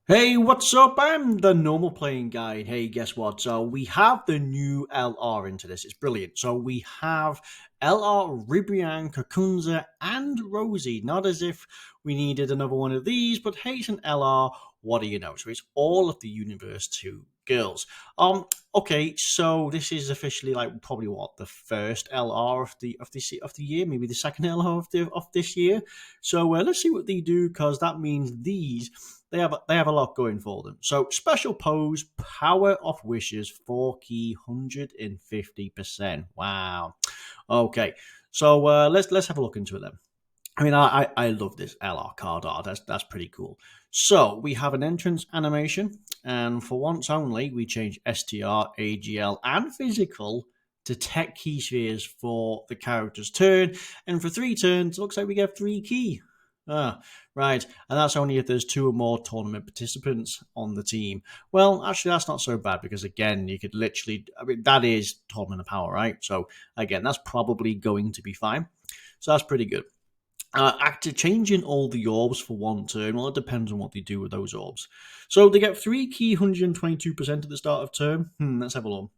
Hey, what's up? I'm the normal playing guy. Hey, guess what? So we have the new LR into this. It's brilliant. So we have LR, Ribrianne, Kakunsa, and Roszie. Not as if we needed another one of these, but hey, it's an LR. What do you know? So it's all of the Universe 2 girls. Okay, so this is officially like probably what the first LR of the year, maybe the second LR of this year. So let's see what they do because that means they have a lot going for them. So special pose, power of wishes, 4 key, 150%. Wow. Okay. So let's have a look into it then. I mean, I love this LR card art. That's pretty cool. So we have an entrance animation, and for once only, we change STR, AGL, and physical to tech key spheres for the character's turn. And for 3 turns, it looks like we get 3 key. Ah, right. And that's only if there's 2 or more tournament participants on the team. Well, actually, that's not so bad because, again, you could literally, I mean, that is tournament of power, right? So, again, that's probably going to be fine. So that's pretty good. After changing all the orbs for 1 turn, well, it depends on what they do with those orbs. So they get 3 key, 122% at the start of turn. Let's have a look.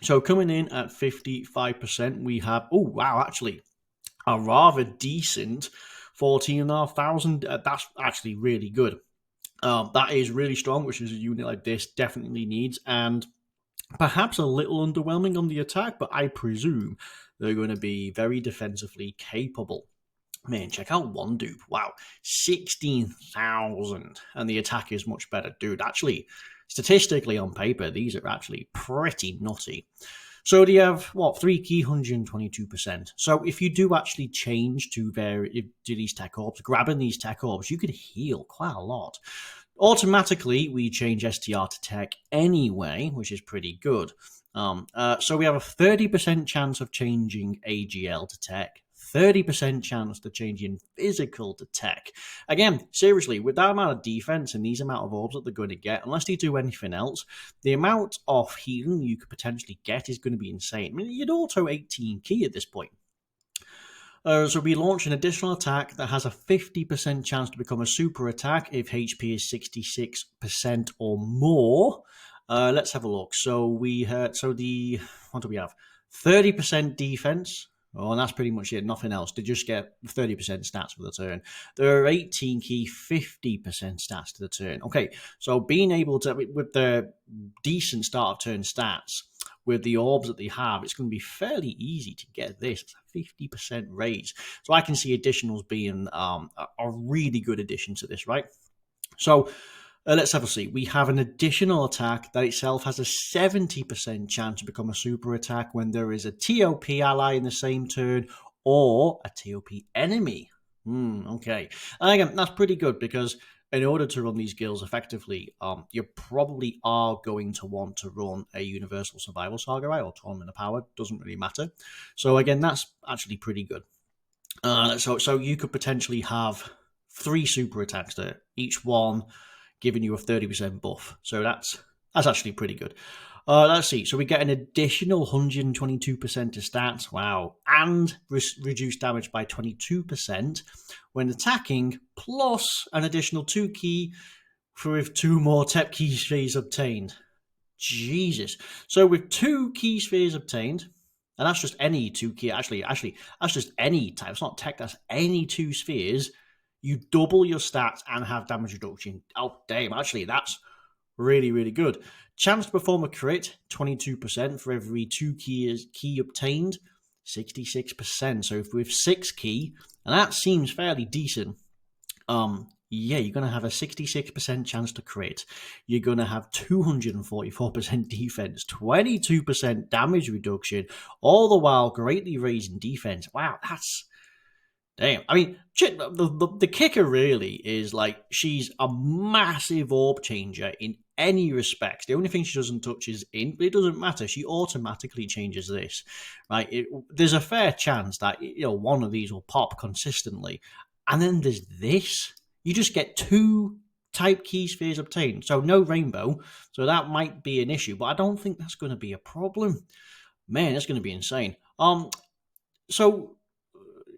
So coming in at 55%, we have, oh, wow, actually, a rather decent 14,500. That's actually really good. That is really strong, which is a unit like this definitely needs. And perhaps a little underwhelming on the attack, but I presume they're going to be very defensively capable. Man, check out one dupe. Wow, 16,000. And the attack is much better. Dude, actually, statistically on paper, these are actually pretty nutty. So do you have, what, 3 key, 122%. So if you do actually change to these tech orbs, grabbing these tech orbs, you could heal quite a lot. Automatically, we change STR to tech anyway, which is pretty good. So we have a 30% chance of changing AGL to tech, 30% chance to changing physical to tech. Again, seriously, with that amount of defense and these amount of orbs that they're going to get, unless they do anything else, the amount of healing you could potentially get is going to be insane. I mean, you'd auto 18 key at this point. So we launch an additional attack that has a 50% chance to become a super attack if HP is 66% or more. Let's have a look. So what do we have? 30% defense. Oh, and that's pretty much it. Nothing else. They just get 30% stats for the turn. There are 18 key, 50% stats to the turn. Okay, so being able to, with the decent start of turn stats, with the orbs that they have, it's going to be fairly easy to get this. It's a 50% raise. So I can see additionals being a really good addition to this, right? So let's have a see. We have an additional attack that itself has a 70% chance to become a super attack when there is a TOP ally in the same turn or a TOP enemy. Okay. And again, that's pretty good because in order to run these guilds effectively, you probably are going to want to run a Universal Survival Saga, right? Or Tournament of Power. Doesn't really matter. So again, that's actually pretty good. So you could potentially have 3 super attacks there, each one giving you a 30% buff. So that's actually pretty good. Let's see. So we get an additional 122% to stats. Wow. And reduce damage by 22% when attacking, plus an additional 2 key for if 2 more tech key spheres obtained. Jesus. So with 2 key spheres obtained, and that's just any 2 key. Actually, that's just any type. It's not tech. That's any 2 spheres. You double your stats and have damage reduction. Oh, damn. Actually, that's really, really good. Chance to perform a crit, 22% for every 2 key obtained, 66%. So if with 6 key, and that seems fairly decent, yeah, you're going to have a 66% chance to crit. You're going to have 244% defense, 22% damage reduction, all the while greatly raising defense. Wow, that's damn. I mean, the kicker really is like she's a massive orb changer in any respect. The only thing she doesn't touch is int, but it doesn't matter. She automatically changes this, right? There's a fair chance that one of these will pop consistently, and then there's this. You just get 2 type key spheres obtained, so no rainbow. So that might be an issue, but I don't think that's going to be a problem. Man, that's going to be insane. So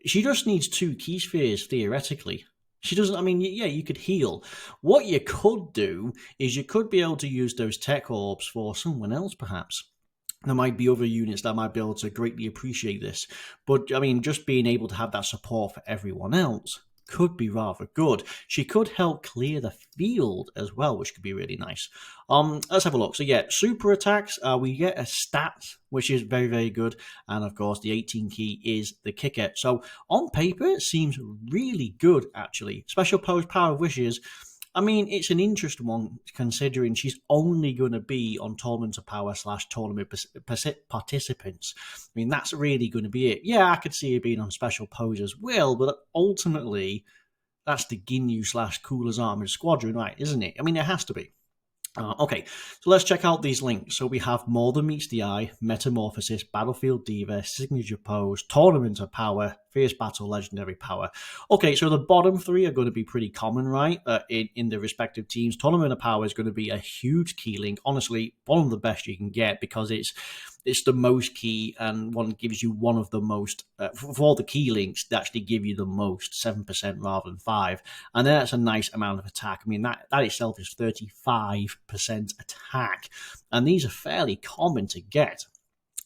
she just needs 2 key spheres theoretically. She doesn't, I mean, yeah, you could heal. What you could do is you could be able to use those tech orbs for someone else, perhaps. There might be other units that might be able to greatly appreciate this. But, I mean, just being able to have that support for everyone else could be rather good. She could help clear the field as well, which could be really nice. Let's have a look. So yeah, super attacks. We get a stat, which is very, very good. And of course, the 18 key is the kicker. So on paper, it seems really good, actually. Special pose, power of wishes. I mean, it's an interesting one considering she's only going to be on Tournament of Power / Tournament participants. I mean, that's really going to be it. Yeah, I could see her being on Special Pose as well, but ultimately, that's the Ginyu / Cooler's Armored Squadron, right, isn't it? I mean, it has to be. Okay, so let's check out these links. So we have More Than Meets the Eye, Metamorphosis, Battlefield Diva, Signature Pose, Tournament of Power, Fierce Battle, Legendary Power. Okay, so the bottom three are going to be pretty common, right, in the respective teams. Tournament of Power is going to be a huge key link. Honestly, one of the best you can get because it's the most key and one gives you one of the most, for the key links, they actually give you the most, 7% rather than 5%. And that's a nice amount of attack. I mean, that itself is 35% attack. And these are fairly common to get.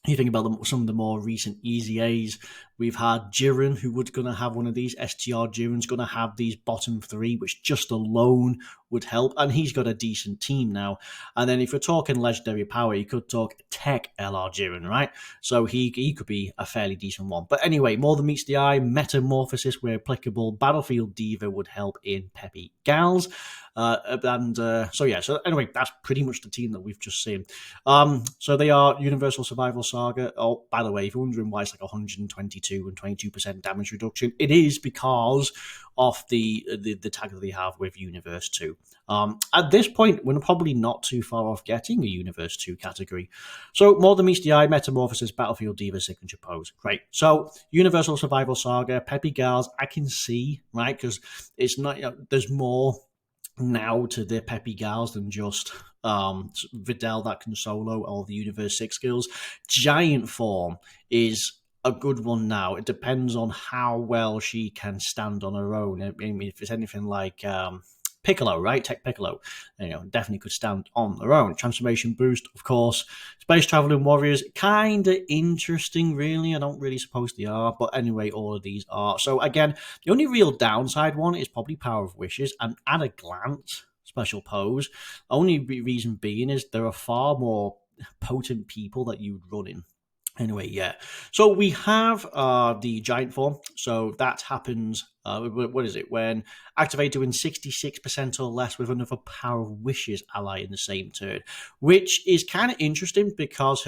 You think about some of the more recent Easy A's. We've had Jiren, who was going to have one of these. STR Jiren's going to have these bottom three, which just alone would help. And he's got a decent team now. And then if you're talking Legendary Power, you could talk Tech LR Jiren, right? So he could be a fairly decent one. But anyway, More Than Meets the Eye, Metamorphosis where applicable, Battlefield Diva would help in Peppy Gals. So anyway, that's pretty much the team that we've just seen. So they are Universal Survival Saga. Oh, by the way, if you're wondering why it's like 122 and 22% damage reduction, it is because of the tag that they have with Universe 2. At this point, we're probably not too far off getting a Universe 2 category. So More Than Meets the Eye, Metamorphosis, Battlefield Diva, Signature Pose. Great. So Universal Survival Saga, Peppy Gals, I can see, right? Because it's not, there's more now to the Peppy Gals than just Videl that can solo all the Universe 6 skills. Giant form is a good one now. It depends on how well she can stand on her own. I mean, if it's anything like Piccolo, right? Tech Piccolo, definitely could stand on their own. Transformation boost, of course. Space Traveling Warriors, kind of interesting, really. I don't really suppose they are, but anyway, all of these are. So again, the only real downside one is probably Power of Wishes, and at a glance, Special Pose. Only reason being is there are far more potent people that you'd run in. Anyway, yeah. So we have the giant form. So that happens, what is it? When activated when 66% or less with another Power of Wishes ally in the same turn. Which is kind of interesting because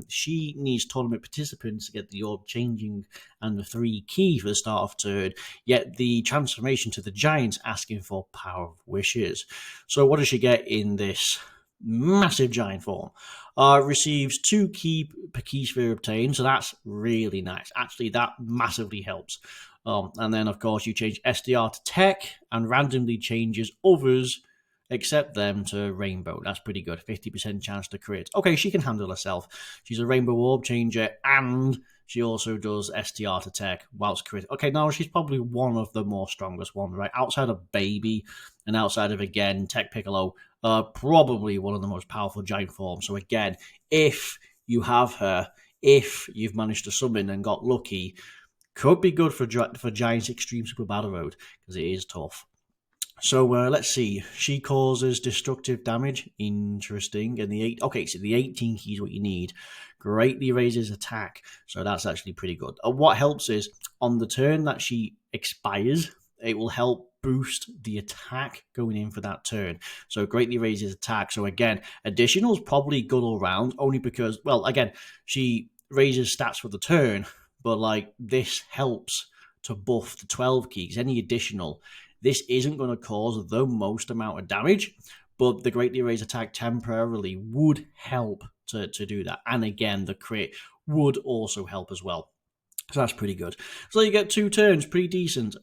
she needs tournament participants to get the orb changing and the 3 key for the start of turn. Yet the transformation to the giant's asking for Power of Wishes. So what does she get in this massive giant form? Receives 2 key per key sphere obtained, so that's really nice. Actually, that massively helps. And then, of course, you change SDR to Tech and randomly changes others except them to Rainbow. That's pretty good. 50% chance to crit. Okay, she can handle herself. She's a Rainbow Orb changer and she also does STR to Tech whilst crit. Okay, now she's probably one of the more strongest ones, right? Outside of Baby and outside of, again, Tech Piccolo, probably one of the most powerful giant forms. So again, if you have her, if you've managed to summon and got lucky, could be good for Giant's Extreme Super Battle Road, because it is tough. So let's see. She causes destructive damage. Interesting. And so the 18 key is what you need. Greatly raises attack. So that's actually pretty good. What helps is on the turn that she expires, it will help boost the attack going in for that turn. So it greatly raises attack. So again, additional is probably good all round, only because, well, again, she raises stats for the turn, but like this helps to buff the 12 keys. Any additional, this isn't going to cause the most amount of damage, but the greatly raised attack temporarily would help to do that. And again, the crit would also help as well. So that's pretty good. So you get 2 turns, pretty decent.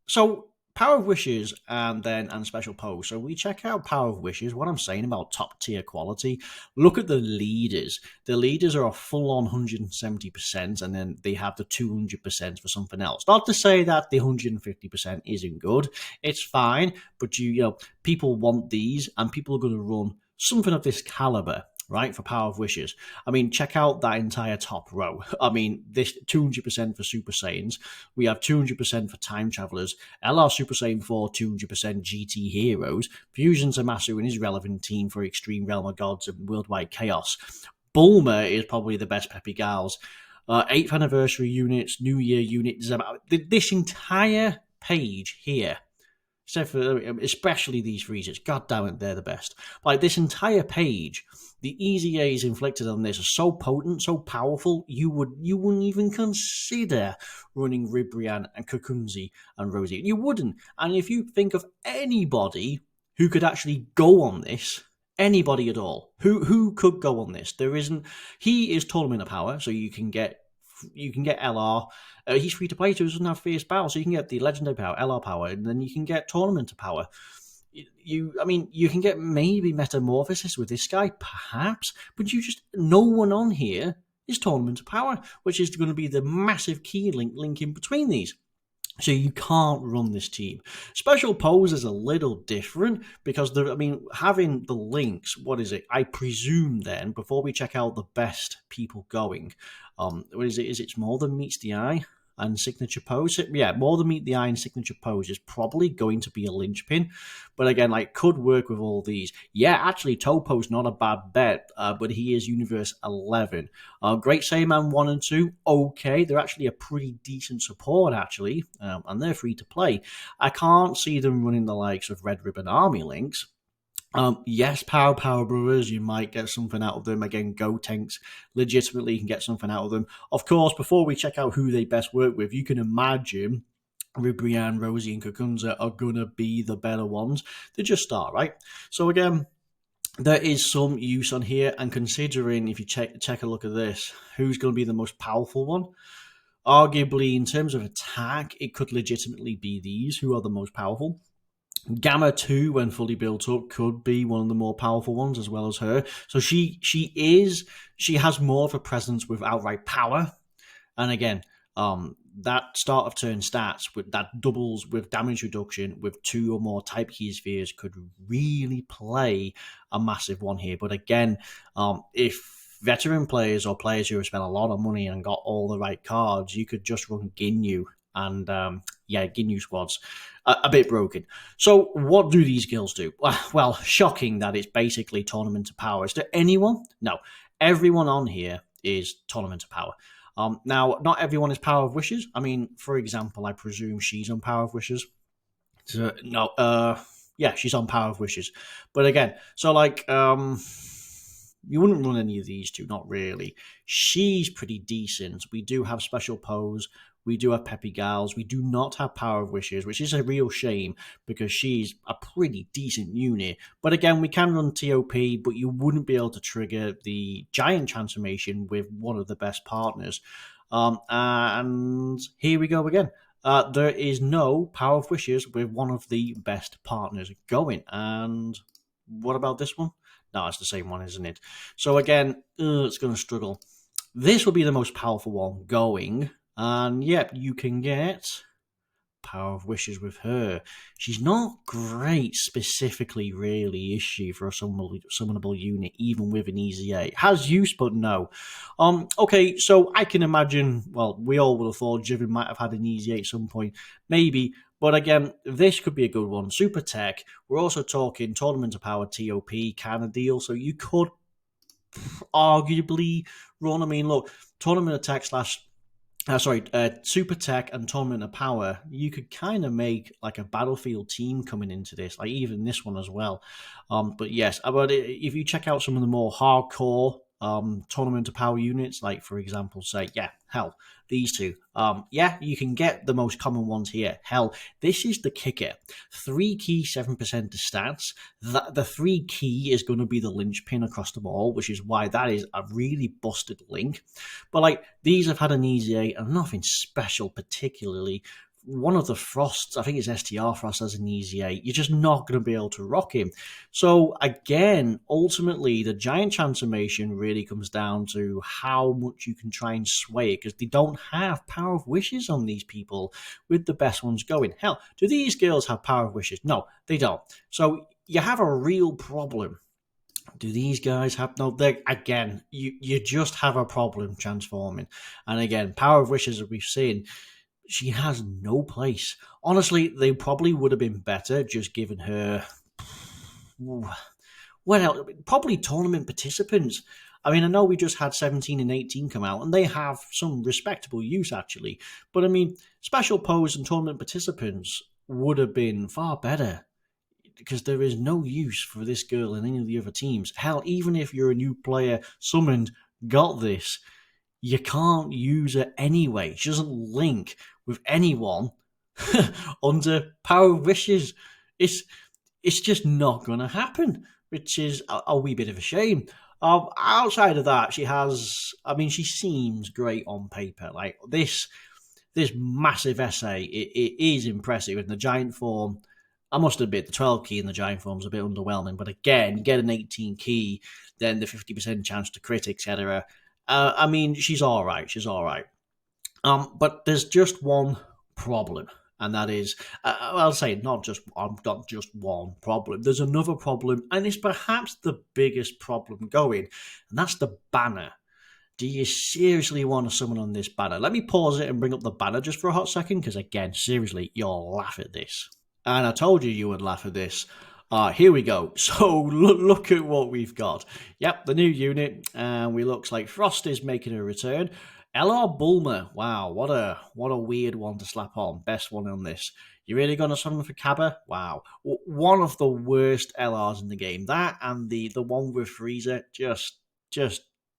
So Power of Wishes and Special Pose. So we check out Power of Wishes. What I'm saying about top tier quality, look at the leaders. The leaders are a full on 170%, and then they have the 200% for something else. Not to say that the 150% isn't good. It's fine, but you know, people want these, and people are going to run something of this caliber, right, for Power of Wishes. I mean, check out that entire top row. I mean, this 200% for Super Saiyans. We have 200% for Time Travelers. LR Super Saiyan 4, 200% GT Heroes. Fusion Zamasu and his relevant team for Extreme Realm of Gods and Worldwide Chaos. Bulma is probably the best Peppy Gals. 8th anniversary units, New Year units. This entire page here, except for especially these freezers, god damn it, they're the best. Like this entire page, the easy A's inflicted on this are so potent, so powerful, you wouldn't even consider running Ribrianne and Kakunsa and Roszie. You wouldn't. And if you think of anybody who could actually go on this, anybody at all, who could go on this, there isn't. He is tournament of power, so you can get LR. He's free to play, so he doesn't have fierce battle, so you can get the legendary power, LR power, and then you can get tournament of power. You can get maybe metamorphosis with this guy, perhaps, but no one on here is tournament of power, which is going to be the massive key link in between these. So you can't run this team. Special Pose is a little different because having the links, what is it? I presume then, before we check out the best people going, what is it? Is it more than meets the eye and signature pose? Yeah, more than meet the eye and signature pose is probably going to be a linchpin. But again, could work with all these. Yeah, actually, Topo's not a bad bet, but he is Universe 11. Great Saiyaman 1 and 2, okay. They're actually a pretty decent support, actually, and they're free to play. I can't see them running the likes of Red Ribbon Army links. Yes, Power Brothers, you might get something out of them. Again, Go Tanks, legitimately you can get something out of them. Of course, before we check out who they best work with, you can imagine Ribrianne, Roszie, and Kakunsa are going to be the better ones. They just start, right? So again, there is some use on here, and considering, if you check a look at this, who's going to be the most powerful one? Arguably, in terms of attack, it could legitimately be these who are the most powerful. Gamma 2, when fully built up, could be one of the more powerful ones, as well as her. So she has more of a presence with outright power. And again, that start of turn stats that doubles with damage reduction with 2 or more type key spheres could really play a massive one here. But again, if veteran players or players who have spent a lot of money and got all the right cards, you could just run Ginyu and Ginyu squads. A bit broken. So what do these guilds do? Well, shocking that it's basically Tournament of Power. Is there anyone? No. Everyone on here is Tournament of Power. Now, not everyone is Power of Wishes. I mean, for example, I presume she's on Power of Wishes. So, no, she's on Power of Wishes. But again, so you wouldn't run any of these two, not really. She's pretty decent. We do have Special Pose. We do have Peppy Gals. We do not have Power of Wishes, which is a real shame because she's a pretty decent unit. But again, we can run TOP, but you wouldn't be able to trigger the giant transformation with one of the best partners. And here we go again. There is no Power of Wishes with one of the best partners going. And what about this one? No, it's the same one, isn't it? So again, it's going to struggle. This will be the most powerful one going. And yep, you can get Power of Wishes with her. She's not great specifically, really, is she, for a summonable unit, even with an easy A? Has use, but no. Okay, so I can imagine, well, we all would have thought Jiven might have had an easy A at some point. Maybe. But again, this could be a good one. Super Tech. We're also talking Tournament of Power, TOP kind of deal. So you could arguably run. I mean, look, Tournament Attack Super Tech and Tournament of Power, you could kind of make like a Battlefield team coming into this, like even this one as well. But yes, if you check out some of the more hardcore Tournament of Power units, like for example, say, these two. You can get the most common ones here. Hell, this is the kicker. 3 key, 7% to stats. The 3 key is going to be the linchpin across them all, which is why that is a really busted link. But these have had an easy A and nothing special particularly. one of the Frosts, I think it's STR Frost, has an easy 8. You're just not going to be able to rock him. So again, ultimately, the giant transformation really comes down to how much you can try and sway it, because they don't have Power of Wishes on these people with the best ones going. Hell, do these girls have Power of Wishes? No, they don't. So you have a real problem. Do these guys have no? They again, you just have a problem transforming, and again, Power of Wishes, as we've seen, she has no place. Honestly, they probably would have been better just giving her, well, probably tournament participants. I mean, I know we just had 17 and 18 come out, and they have some respectable use, actually. But I mean, special pose and tournament participants would have been far better, because there is no use for this girl in any of the other teams. Hell, even if you're a new player summoned, got this, you can't use her anyway. She doesn't link with anyone under Power of Wishes. It's just not going to happen, which is a wee bit of a shame. Outside of that, she seems great on paper. Like this massive essay, it is impressive. In the giant form, I must admit, the 12 key in the giant form is a bit underwhelming. But again, get an 18 key, then the 50% chance to crit, etc. I mean, she's all right. She's all right. But there's just one problem, and that is, I'll say not just one problem. There's another problem, and it's perhaps the biggest problem going, and that's the banner. Do you seriously want to summon on this banner? Let me pause it and bring up the banner just for a hot second, because again, seriously, you'll laugh at this. And I told you would laugh at this. Here we go. So look at what we've got. Yep, the new unit, and we looks like Frost is making a return. LR Bulma. Wow, what a weird one to slap on. Best one on this. You really gonna summon for Cabba? Wow, one of the worst LRs in the game. That and the one with Frieza, just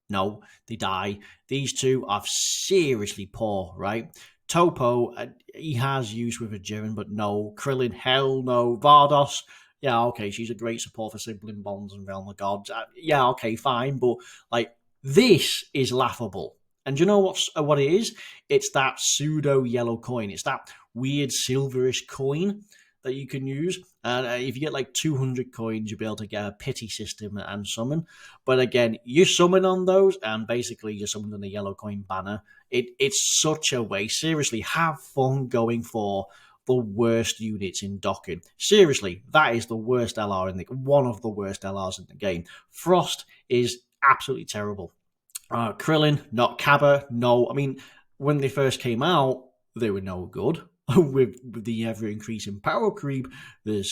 no, they die. These two are seriously poor, right? Topo, he has use with a Jiren, but no. Krillin, hell no. Vardos, yeah, okay, she's a great support for sibling bonds and Realm of Gods. Yeah, okay, fine, but like this is laughable. And do you know what it is? It's that pseudo yellow coin. It's that weird silverish coin that you can use. And if you get like 200 coins, you'll be able to get a pity system and summon. But again, you summon on those, and basically you're summoned on the yellow coin banner. It's such a waste. Seriously, have fun going for the worst units in docking. Seriously, that is the worst LR one of the worst LRs in the game. Frost is absolutely terrible. Krillin, not Cabba, no. I mean, when they first came out, they were no good. With the ever increasing power creep, they're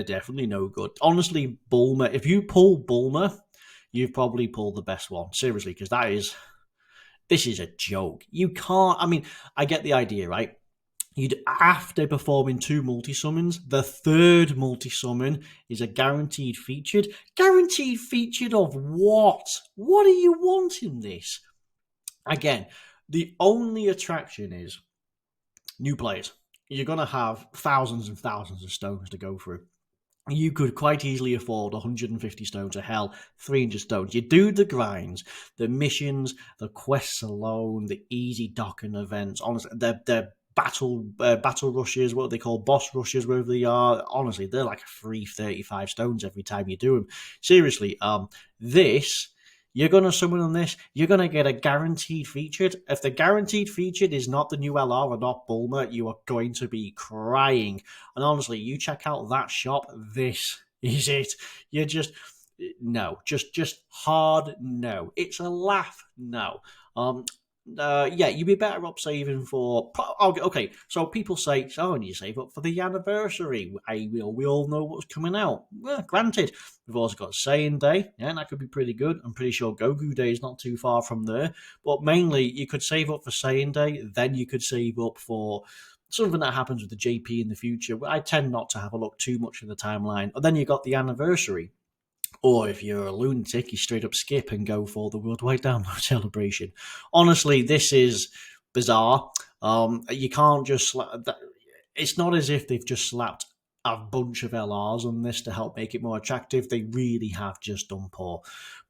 definitely no good. Honestly, Bulma, if you pull Bulma, you've probably pulled the best one. Seriously, because this is a joke. You can't, I mean, I get the idea, right? You'd after performing 2 multi-summons, the third multi-summon is a guaranteed featured. Guaranteed featured of what? What are you wanting this? Again, the only attraction is new players. You're going to have thousands and thousands of stones to go through. You could quite easily afford 150 stones, or hell, 300 stones. You do the grinds, the missions, the quests alone, the easy docking events. Honestly, they're battle rushes, what they call boss rushes, wherever they are. Honestly, they're like a free 35 stones every time you do them. Seriously, this, you're going to summon on this, you're going to get a guaranteed featured. If the guaranteed featured is not the new LR or not Bulma, you are going to be crying. And honestly, you check out that shop, this is it. You're just, no, just hard no. It's a laugh, no. Yeah, you'd be better up saving for. Okay, so people say, "Oh, and you save up for the anniversary." We all know what's coming out. Well, granted, we've also got Saiyan Day, yeah, and that could be pretty good. I'm pretty sure Goku Day is not too far from there. But mainly, you could save up for Saiyan Day, then you could save up for something that happens with the JP in the future. I tend not to have a look too much in the timeline. And then you got the anniversary. Or if you're a lunatic, you straight up skip and go for the worldwide download celebration. Honestly, this is bizarre. You can't just... It's not as if they've just slapped a bunch of LRs on this to help make it more attractive. They really have just done poor.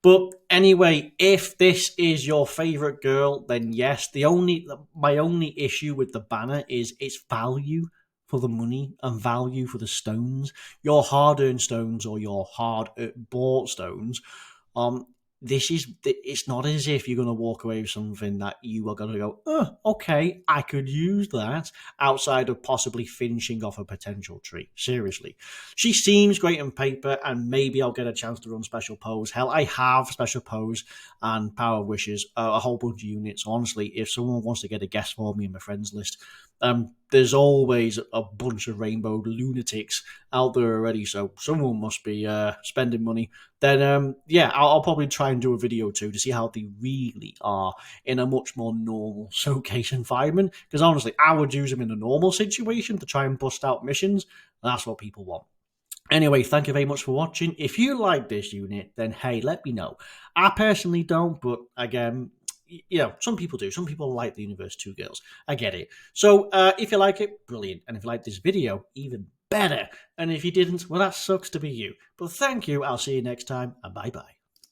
But anyway, if this is your favorite girl, then yes. My only issue with the banner is its value for the money and value for the stones. Your hard-earned stones or your hard-bought stones. It's not as if you're going to walk away with something that you are going to go, oh, okay, I could use that, outside of possibly finishing off a potential tree. Seriously. She seems great on paper, and maybe I'll get a chance to run special pose. Hell, I have special pose and power of wishes, a whole bunch of units. Honestly, if someone wants to get a guest for me in my friends list, there's always a bunch of rainbow lunatics out there already, so someone must be spending money. Then yeah, I'll probably try and do a video too to see how they really are in a much more normal showcase environment, because honestly, I would use them in a normal situation to try and bust out missions. That's what people want. Anyway, thank you very much for watching. If you like this unit, then hey, let me know. I personally don't, but again, some people do. Some people like the Universe 2 girls. I get it. So if you like it, brilliant. And if you like this video, even better. And if you didn't, well, that sucks to be you. But thank you. I'll see you next time, and bye-bye.